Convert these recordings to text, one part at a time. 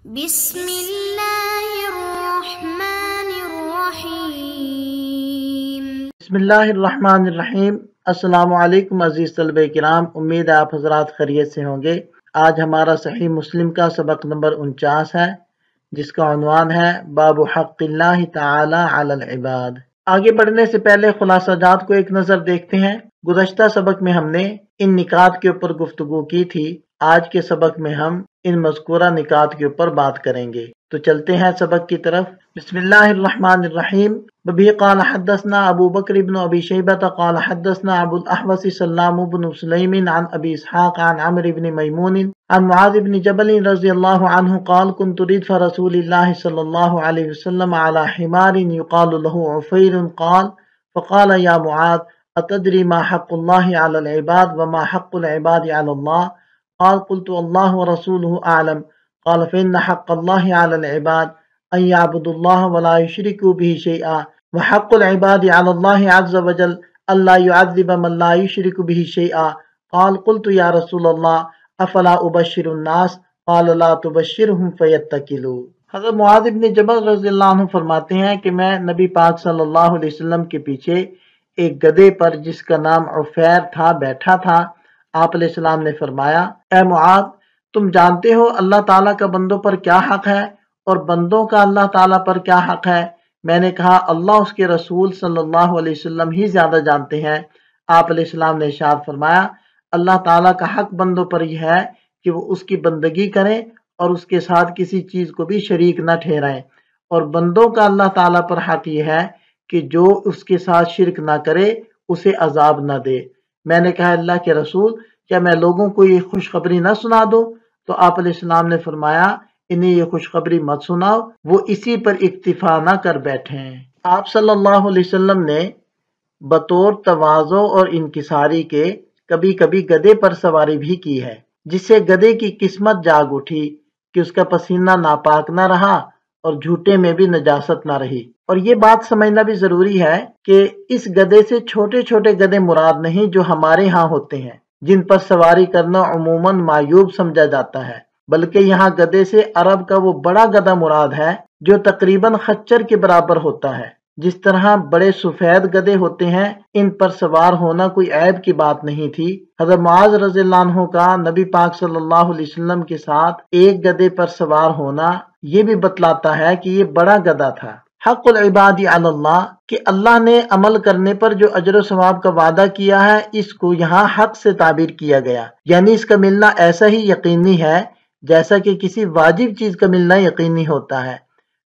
بسم اللہ الرحمن الرحیم۔ بسم اللہ الرحمن الرحیم۔ السلام علیکم عزیز طلبہ کرام، امید ہے آپ حضرات خیریت سے ہوں گے۔ آج ہمارا صحیح مسلم کا سبق نمبر 49 ہے، جس کا عنوان ہے باب حق اللہ تعالی علی العباد۔ آگے بڑھنے سے پہلے خلاصہ جات کو ایک نظر دیکھتے ہیں۔ گزشتہ سبق میں ہم نے ان نکات کے اوپر گفتگو کی تھی، آج کے سبق میں ہم ان مذکورہ نکات کے اوپر بات کریں گے۔ تو چلتے ہیں سبق کی طرف۔ بسم اللہ الرحمن الرحیم۔ وبه قال حدثنا ابو بکر بن ابی شیبہ قال حدثنا ابو الاحوص سلام بن سلیم عن ابی اسحاق عن عمرو بن میمون عن معاذ بن جبل رضی اللہ عنہ قال كنت ردف رسول اللہ صلی اللہ علیہ وسلم على حمار يقال له عفیر قال فقال یا معاذ اتدری ما حق اللہ علی العباد وما حق العباد علی اللہ؟ قال قلت اللہ ورسولہ اعلم۔ قال فإن حق اللہ علی العباد ان يعبدوا اللہ ولا يشركوا به شيئا وحق العباد على الله عز وجل الا يعذب من لا يشرك به شيئا۔ قال قلت يا رسول الله افلا ابشر الناس؟ قال لا تبشرهم فيتكلوا۔ حضرت معاذ بن جبل رضی اللہ عنہ فرماتے ہیں کہ میں نبی پاک صلی اللہ علیہ وسلم کے پیچھے ایک گدھے پر جس کا نام عفیر تھا بیٹھا تھا۔ آپ علیہ السلام نے فرمایا، اے معاذ، تم جانتے ہو اللہ تعالیٰ کا بندوں پر کیا حق ہے اور بندوں کا اللہ تعالیٰ پر کیا حق ہے؟ میں نے کہا اللہ اس کے رسول صلی اللہ علیہ وسلم ہی زیادہ جانتے ہیں۔ آپ علیہ السلام نے ارشاد فرمایا، اللہ تعالیٰ کا حق بندوں پر یہ ہے کہ وہ اس کی بندگی کریں اور اس کے ساتھ کسی چیز کو بھی شریک نہ ٹھہرائیں، اور بندوں کا اللہ تعالیٰ پر حق یہ ہے کہ جو اس کے ساتھ شرک نہ کرے اسے عذاب نہ دے۔ میں نے کہا اللہ کے رسول، کیا میں لوگوں کو یہ خوشخبری نہ سنا دوں؟ تو آپ علیہ السلام نے فرمایا انہیں یہ خوشخبری مت سناؤ، وہ اسی پر اکتفا نہ کر بیٹھے ہیں۔ آپ صلی اللہ علیہ وسلم نے بطور تواضع اور انکساری کے کبھی کبھی گدھے پر سواری بھی کی ہے، جس سے گدھے کی قسمت جاگ اٹھی کہ اس کا پسینہ ناپاک نہ رہا اور جھوٹے میں بھی نجاست نہ رہی۔ اور یہ بات سمجھنا بھی ضروری ہے کہ اس گدھے سے چھوٹے چھوٹے گدھے مراد نہیں جو ہمارے ہاں ہوتے ہیں، جن پر سواری کرنا عموماً معیوب سمجھا جاتا ہے، بلکہ یہاں گدھے سے عرب کا وہ بڑا گدھا مراد ہے جو تقریباً خچر کے برابر ہوتا ہے۔ جس طرح بڑے سفید گدھے ہوتے ہیں، ان پر سوار ہونا کوئی عیب کی بات نہیں تھی۔ حضرت معاذ رضی اللہ عنہ کا نبی پاک صلی اللہ علیہ وسلم کے ساتھ ایک گدھے پر سوار ہونا یہ بھی بتلاتا ہے کہ یہ بڑا گدھا تھا۔ حق العباد علی اللہ، کہ اللہ نے عمل کرنے پر جو اجر و ثواب کا وعدہ کیا ہے، اس کو یہاں حق سے تعبیر کیا گیا، یعنی اس کا ملنا ایسا ہی یقینی ہے جیسا کہ کسی واجب چیز کا ملنا یقینی ہوتا ہے،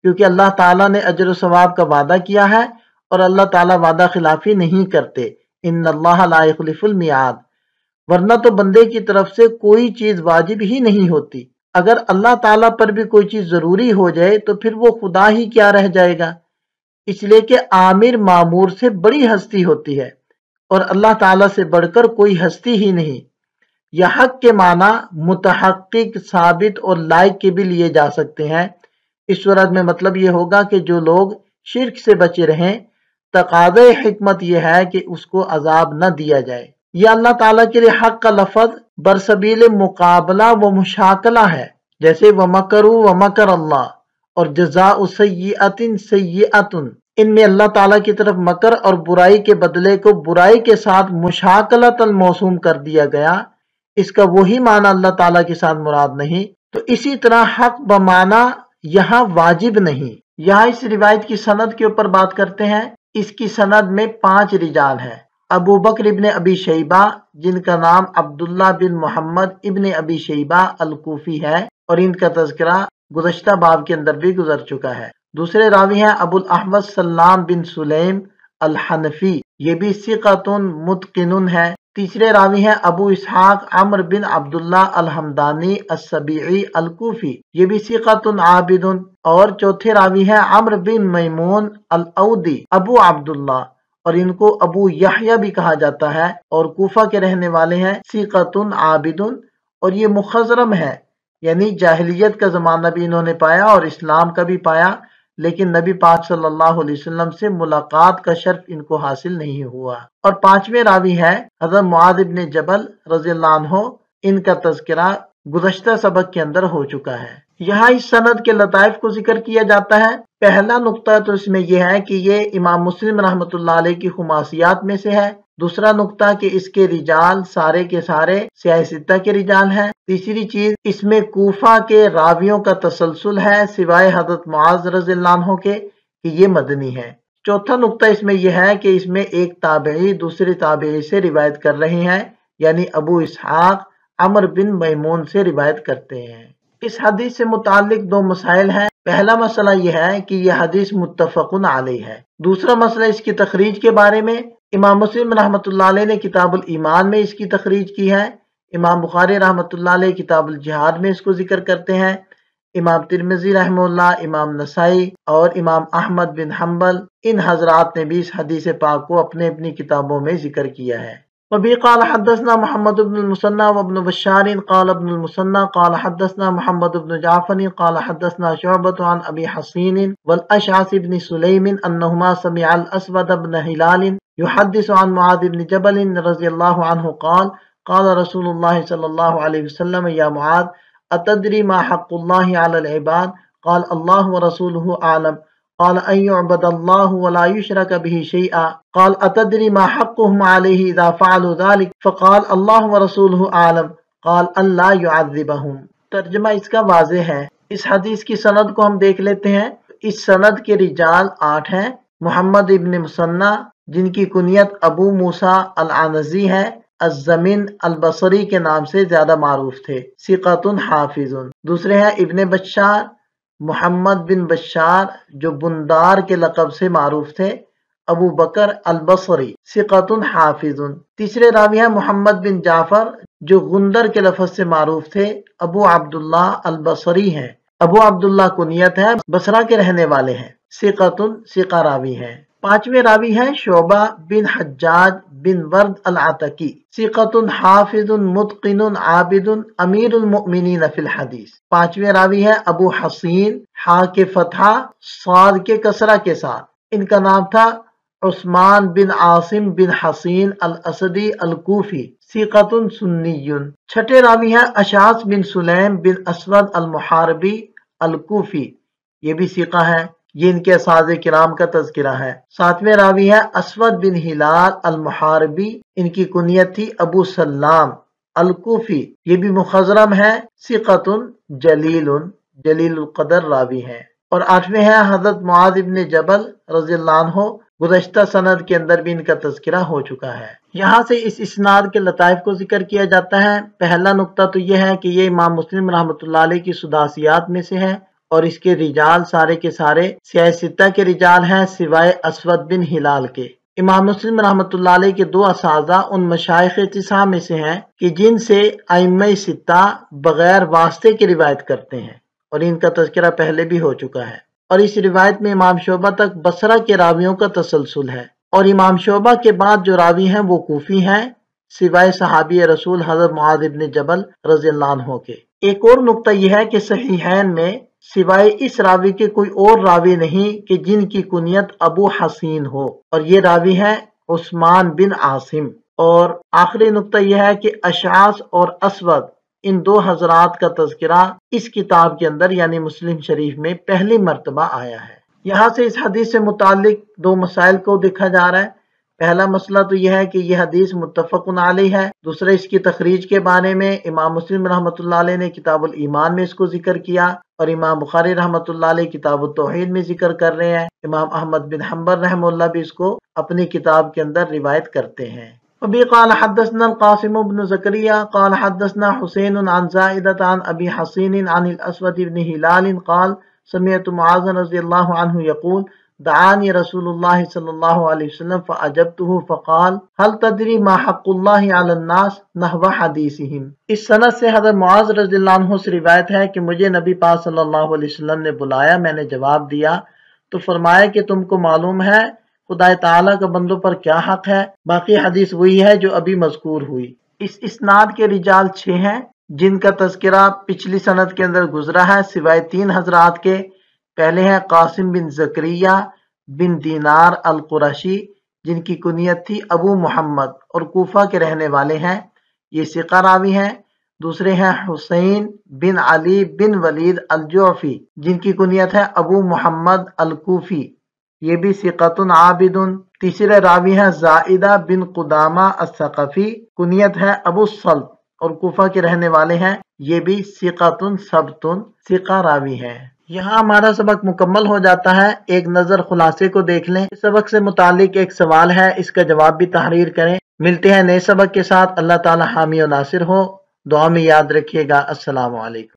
کیونکہ اللہ تعالیٰ نے اجر و ثواب کا وعدہ کیا ہے اور اللہ تعالیٰ وعدہ خلافی نہیں کرتے۔ ان اللہ لا یخلف المیعاد، ورنہ تو بندے کی طرف سے کوئی چیز واجب ہی نہیں ہوتی۔ اگر اللہ تعالیٰ پر بھی کوئی چیز ضروری ہو جائے تو پھر وہ خدا ہی کیا رہ جائے گا، اس لیے کہ عامر معمور سے بڑی ہستی ہوتی ہے اور اللہ تعالیٰ سے بڑھ کر کوئی ہستی ہی نہیں۔ یا حق کے معنی متحقق، ثابت اور لائق کے بھی لیے جا سکتے ہیں۔ اس صورت میں مطلب یہ ہوگا کہ جو لوگ شرک سے بچے رہیں، تقاضۂ حکمت یہ ہے کہ اس کو عذاب نہ دیا جائے۔ یہ اللہ تعالیٰ کے لیے حق کا لفظ برسبیل مقابلہ و مشاکلہ ہے، جیسے وَمَكَرُوا وَمَكَرَ اللَّهُ اور جزاء سیئۃ سیئۃ، ان میں اللہ تعالیٰ کی طرف مکر اور برائی کے بدلے کو برائی کے ساتھ مشاکلۃ الموسوم کر دیا گیا، اس کا وہی معنی اللہ تعالیٰ کے ساتھ مراد نہیں۔ تو اسی طرح حق بمعنی یہاں واجب نہیں۔ یہاں اس روایت کی سند کے اوپر بات کرتے ہیں۔ اس کی سند میں 5 رجال ہیں۔ ابو بکر ابن ابی شیبہ، جن کا نام عبداللہ بن محمد ابن ابی شیبہ الکوفی ہے، اور ان کا تذکرہ گزشتہ باب کے اندر بھی گزر چکا ہے۔ دوسرے راوی ہیں ابو الاحوص سلام بن سلیم الحنفی، یہ بھی ثقۃ متقن ہے۔ تیسرے راوی ہیں ابو اسحاق عمرو بن عبداللہ الحمدانی السبیعی الکوفی، یہ بھی ثقۃ عابد۔ اور چوتھے راوی ہیں عمرو بن میمون الاودی ابو عبداللہ، اور ان کو ابو یحییٰ بھی کہا جاتا ہے، اور کوفہ کے رہنے والے ہیں، ثقۃ عابد، اور یہ مخضرم ہے، یعنی جاہلیت کا زمانہ بھی انہوں نے پایا اور اسلام کا بھی پایا، لیکن نبی پاک صلی اللہ علیہ وسلم سے ملاقات کا شرف ان کو حاصل نہیں ہوا۔ اور 5ویں راوی ہے حضرت معاذ بن جبل رضی اللہ عنہ، ان کا تذکرہ गुज़श्ता सबक के अंदर हो चुका है। यहाँ इस सनद के लताइफ को जिक्र किया जाता है। पहला नुक्ता तो इसमें यह है कि ये इमाम मुस्लिम रहमतुल्लाह अलैह की खुमासियात में से है। दूसरा नुक्ता कि इसके रिजाल सारे के सारे सियासिता के रिजाल हैं। तीसरी चीज, इसमें कूफा के रावियों का तसलसल है सिवाय हज़रत मुआज़ रज़ियल्लाहु अन्हु के कि ये मदनी है। चौथा नुक्ता इसमें यह है कि इसमें एक ताबई दूसरे ताबई से रिवायत कर रहे हैं, यानी अबू इसहाक अमर बिन मैमून से रिवायत करते हैं। इस हदीस से मुताल्लिक दो मसाइल हैं। पहला मसला यह है कि यह हदीस मुत्तफ़क़ुन अलैह है। दूसरा मसला इसकी तखरीज के बारे में। इमाम मुस्लिम रहमतुल्लाह अलैह ने किताबुल ईमान में इसकी तखरीज की है। इमाम बुखारी रहमतुल्लाह अलैह किताबुल जिहाद में इसको जिक्र करते हैं। इमाम तिरमिज़ी रहमतुल्लाह, इमाम नसाई और इमाम अहमद बिन हम्बल, इन हजरात ने भी इस हदीस पाक को अपने अपनी किताबों में जिक्र किया है। वबी क़ाल हद्दसना मुहम्मद इब्न मुसन्ना व इब्न बश्शार क़ाल इब्न मुसन्ना क़ाल हद्दसना मुहम्मद इब्न जाफ़र क़ाल हद्दसना शुअबा अन अबी हसीन वल अशअस इब्न सुलैम अन्नहुमा समिअ अल अस्वद इब्न हिलाल युहद्दिसु अन मुआज़ इब्न जबल रज़ियल्लाहु अन्हु क़ाल क़ाल रसूलुल्लाह सल्लल्लाहु अलैहि वसल्लम या मुआज़ अतदरी मा हक़्क़ुल्लाहि अलल इबाद क़ाल अल्लाहु व रसूलुहु आलम क़ाल अन युअबदल्लाहु व ला युशरक बिही शैअ क़ाल अतदरी मा हक़्क़ुहुम अलैहि इज़ा फ़अलू ज़ालिक फ़क़ाल अल्लाहु व रसूलुहु आलम क़ाल अल्ला युअज़्ज़िबहुम। तर्जुमा इसका वाज़ेह है। इस हदीस की सनद को हम देख लेते हैं। इस सनद के रिजाल 8 हैं। मुहम्मद इब्न मुसन्ना, जिनकी कुनियत अबू मूसा अल-अनज़ी है, अज़्ज़मिन अल-बसरी के नाम से ज्यादा मारूफ थे, सिक़तुन हाफिजुन। दूसरे हैं इब्ने बश्शार, मुहम्मद बिन बश्शार, जो बुंदार के लक़ब से मारूफ थे, अबू बकर अल-बसरी, सिक़तुन हाफिजुन। तीसरे रावी हैं मुहम्मद बिन जाफ़र, जो गुंदर के लफ़ज़ से मारूफ थे, अबू अब्दुल्लाह अल-बसरी हैं। अबू अब्दुल्लाह कुनियत है, बसरा के रहने वाले हैं, सिक़तुन सिक़ा रावी हैं। पांचवें रावी हैं शोबा बिन हज्जाज बिन वर्द अल-अतकी, सिक़तुन हाफिजुन मुत्क़िनुन आबिदुन अमीरुल मुमिनीन फिल हदीस। पांचवें रावी हैं अबू हसीन, हा के फतहा साद के कसरा के साथ, इनका नाम था उस्मान बिन आसिम बिन हसीन अल-असदी अल-कूफी, सिक़तुन सुन्नियुन। छठे रावी हैं अशास बिन सुलैम बिन असवद अल-मुहारबी अल-कूफी, ये भी सिक़ा है, ये इनके असाज़े किराम का तज़किरा है। सातवें रावी है असवद बिन हिलाल अल-मुहारबी, इनकी कुनियत थी अबू सल्लाम अल-कूफी, ये भी मुखज़रम है, सिक़तुन जलीलुन, जलीलुल क़दर रावी हैं। और आठवें हैं हज़रत मुआज़ इब्न जबल रज़ियल्लाहु अन्हु, गुज़श्ता सनद के अंदर भी इनका तज़किरा हो चुका है। यहाँ से इस इस्नाद के लताइफ को जिक्र किया जाता है। पहला नुक्ता तो यह है कि ये इमाम मुस्लिम रहमतुल्लाह अलैह की सुदासियात में से है और इसके रिजाल सारे के सारे सियासिता के रिजाल हैं सिवाय असवद बिन हिलाल के। इमाम मुस्लिम रहमतुल्लाह अलैह के दो असाज़ा उन मशाइख़ तिसा में से हैं कि जिनसे अइम्मा सित्ता बगैर वास्ते की रिवायत करते हैं और इनका तज़किरा पहले भी हो चुका है। और इस रिवायत में इमाम शोबा तक बसरा के रावियों का तसलसल है और इमाम शोबा के बाद जो रावी हैं वो कूफी हैं सिवाय सहाबी रसूल हज़रत मुआज़ इब्न जबल रज़ियल्लाहु अन्हु के। एक और नुक्ता यह है कि सहीहैन में सिवाय इस रावी के कोई और रावी नहीं कि जिनकी कुनियत अबू हसीन हो, और ये रावी हैं उस्मान बिन आसिम। और आखिरी नुक्ता यह है कि अशास और असवद, इन दो हजरात का तज़किरा इस किताब के अंदर यानी मुस्लिम शरीफ में पहली मर्तबा आया है। यहाँ से इस हदीस से मुतालिक दो मसाइल को देखा जा रहा है। पहला मसला तो यह है कि यह हदीस मुत्तफ़क़ुन अलैह है। दूसरा, इसकी तखरीज के बारे में इमाम मुस्लिम रहमतुल्लाह अलैह ने किताबुल ईमान में इसको जिक्र किया और इमाम बुखारी रहमतुल्लाह अलैह किताबुत तौहीद में जिक्र कर रहे हैं। इमाम अहमद बिन हम्बल रहमतुल्लाह भी इसको अपनी किताब के अंदर रिवायत करते हैं। वबी क़ाल हद्दसना अल-क़ासिम इब्न ज़करिया क़ाल हद्दसना हुसैन अन ज़ाइदत अन अबी हसीन अन अल-अस्वद इब्न हिलाल क़ाल समिअतु मुआज़ रज़ियल्लाहु अन्हु यक़ूल दआनी रसूलुल्लाह सल्लल्लाहु अलैहि वसल्लम फ़अजबतुहु फ़क़ाल हल तदरी मा हक़्क़ुल्लाहि अलन नास नहवा हदीसिहिम। इस सनद से हज़रत मुआज़ रज़ियल्लाहु अन्हु से रिवायत है कि मुझे नबी पाक सल्लल्लाहु अलैहि वसल्लम ने बुलाया, मैंने जवाब दिया तो फरमाया कि तुमको मालूम है खुदा ताला का बंदों पर क्या हक है। बाकी हदीस वही है जो अभी मज़कूर हुई। इस इस्नाद के रिजाल 6 हैं जिनका तज़किरा पिछली सनद के अंदर गुजरा है सिवाय 3 हजरात के। पहले हैं कासिम बिन ज़करिया बिन दीनार अल कुरैशी, जिनकी कुनियत थी अबू मोहम्मद और कूफा के रहने वाले हैं, ये सिक़ा रावी हैं। دوسرے ہیں حسین بن علی بن ولید الجعفی جن کی کنیت ہے ابو محمد الکوفی، یہ بھی ثقۃ عابد۔ تیسرے راوی ہیں زائدہ بن قدامہ الثقفی، کنیت ہے ابو الصلت اور کوفہ کے رہنے والے ہیں، یہ بھی ثقۃ ثبت، ثقہ راوی ہے۔ یہاں ہمارا سبق مکمل ہو جاتا ہے۔ ایک نظر خلاصے کو دیکھ لیں۔ اس سبق سے متعلق ایک سوال ہے، اس کا جواب بھی تحریر کریں۔ ملتے ہیں نئے سبق کے ساتھ۔ اللہ تعالی حامی و ناصر ہو۔ دعا میں یاد رکھیے گا۔ السلام علیکم۔